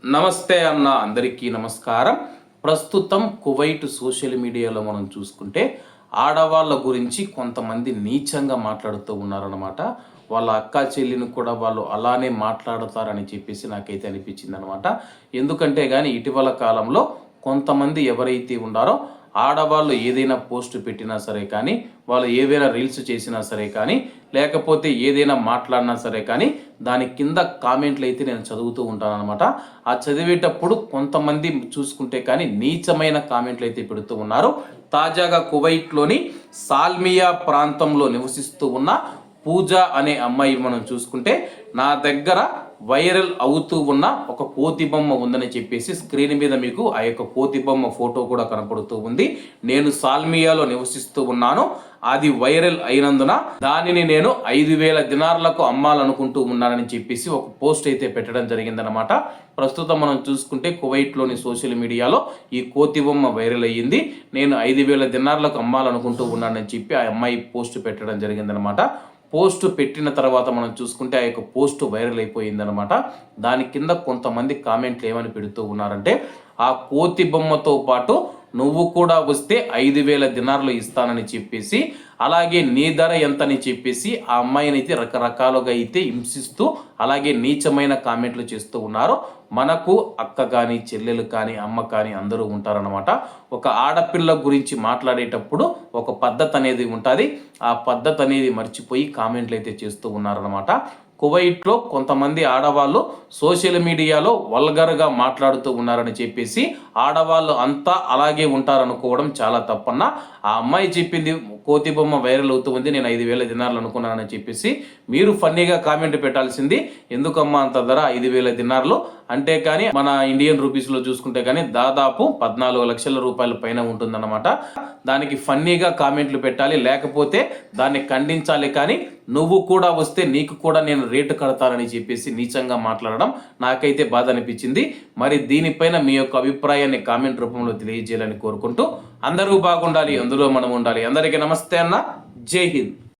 నమస్తే అన్న, అందరికీ నమస్కారం. ప్రస్తుతం కువైట్ సోషల్ మీడియాలో మనం చూసుకుంటే ఆడవాళ్ళ గురించి కొంతమంది నీచంగా మాట్లాడుతూ ఉన్నారనమాట. వాళ్ళ అక్క చెల్లిని కూడా వాళ్ళు అలానే మాట్లాడతారని చెప్పేసి నాకైతే అనిపించింది అనమాట. ఎందుకంటే కానీ ఇటీవల కాలంలో కొంతమంది ఎవరైతే ఉన్నారో ఆడవాళ్ళు ఏదైనా పోస్ట్ పెట్టినా సరే కానీ, వాళ్ళు ఏదైనా రీల్స్ చేసినా సరే కానీ, లేకపోతే ఏదైనా మాట్లాడినా సరే కానీ దాని కింద కామెంట్లు అయితే నేను చదువుతూ ఉంటాను అనమాట. ఆ చదివేటప్పుడు కొంతమంది చూసుకుంటే కానీ నీచమైన కామెంట్లు అయితే పెడుతూ ఉన్నారు. తాజాగా కువైట్లోని సాల్మియా ప్రాంతంలో నివసిస్తూ ఉన్న పూజ అనే అమ్మాయి మనం చూసుకుంటే, నా దగ్గర వైరల్ అవుతూ ఉన్న ఒక కోతి బొమ్మ ఉందని చెప్పేసి స్క్రీన్ మీద మీకు ఆ యొక్క కోతి బొమ్మ ఫోటో కూడా కనపడుతూ ఉంది. నేను సాల్మియాలో నివసిస్తూ ఉన్నాను, అది వైరల్ అయినందున దానిని నేను 5,000 దినార్లకు అమ్మాలనుకుంటూ ఉన్నానని చెప్పేసి ఒక పోస్ట్ అయితే పెట్టడం జరిగిందనమాట. ప్రస్తుతం మనం చూసుకుంటే కువైట్లోని సోషల్ మీడియాలో ఈ కోతి బొమ్మ వైరల్ అయ్యింది. నేను 5,000 దినార్లకు అమ్మాలనుకుంటూ ఉన్నానని చెప్పి ఆ అమ్మాయి పోస్ట్ పెట్టడం జరిగిందనమాట. పోస్ట్ పెట్టిన తర్వాత మనం చూసుకుంటే ఆ యొక్క పోస్ట్ వైరల్ అయిపోయిందనమాట. దాని కింద కొంతమంది కామెంట్లు ఏమని పెడుతూ ఉన్నారంటే, ఆ కోతి బొమ్మతో పాటు నువ్వు కూడా వస్తే 5,000 దినార్లు ఇస్తానని చెప్పేసి, అలాగే నీ ధర ఎంతని చెప్పేసి ఆ అమ్మాయిని అయితే రకరకాలుగా అయితే హింసిస్తూ అలాగే నీచమైన కామెంట్లు చేస్తూ ఉన్నారు. మనకు అక్క కానీ, చెల్లెలు కానీ, అమ్మ కానీ అందరూ ఉంటారనమాట. ఒక ఆడపిల్ల గురించి మాట్లాడేటప్పుడు ఒక పద్ధతి అనేది ఉంటుంది. ఆ పద్ధతి అనేది మర్చిపోయి కామెంట్లు అయితే చేస్తూ ఉన్నారనమాట. కువైట్లో కొంతమంది ఆడవాళ్ళు సోషల్ మీడియాలో వల్గర్గా మాట్లాడుతూ ఉన్నారని చెప్పేసి ఆడవాళ్ళు అంతా అలాగే ఉంటారనుకోవడం చాలా తప్పన్న. ఆ అమ్మాయి చెప్పింది కోతి బొమ్మ వైరల్ అవుతూ ఉంది, నేను 5,000 దినార్లు అనుకున్నానని చెప్పేసి మీరు ఫన్నీగా కామెంట్ పెట్టాల్సింది. ఎందుకమ్మా అంత ధర 5,000 దినార్లు అంటే కానీ మన ఇండియన్ రూపీస్లో చూసుకుంటే కానీ దాదాపు 14 లక్షల రూపాయల పైన ఉంటుందన్నమాట. దానికి ఫన్నీగా కామెంట్లు పెట్టాలి, లేకపోతే దాన్ని ఖండించాలి. కానీ నువ్వు కూడా వస్తే నీకు కూడా నేను రేటు కడతానని చెప్పేసి నీచంగా మాట్లాడడం నాకైతే బాధ అనిపించింది. మరి దీనిపైన మీ యొక్క అభిప్రాయాన్ని కామెంట్ రూపంలో తెలియజేయాలని కోరుకుంటూ, అందరూ బాగుండాలి, అందులో మనం ఉండాలి. అందరికీ నమస్తే అన్న, జై హింద్.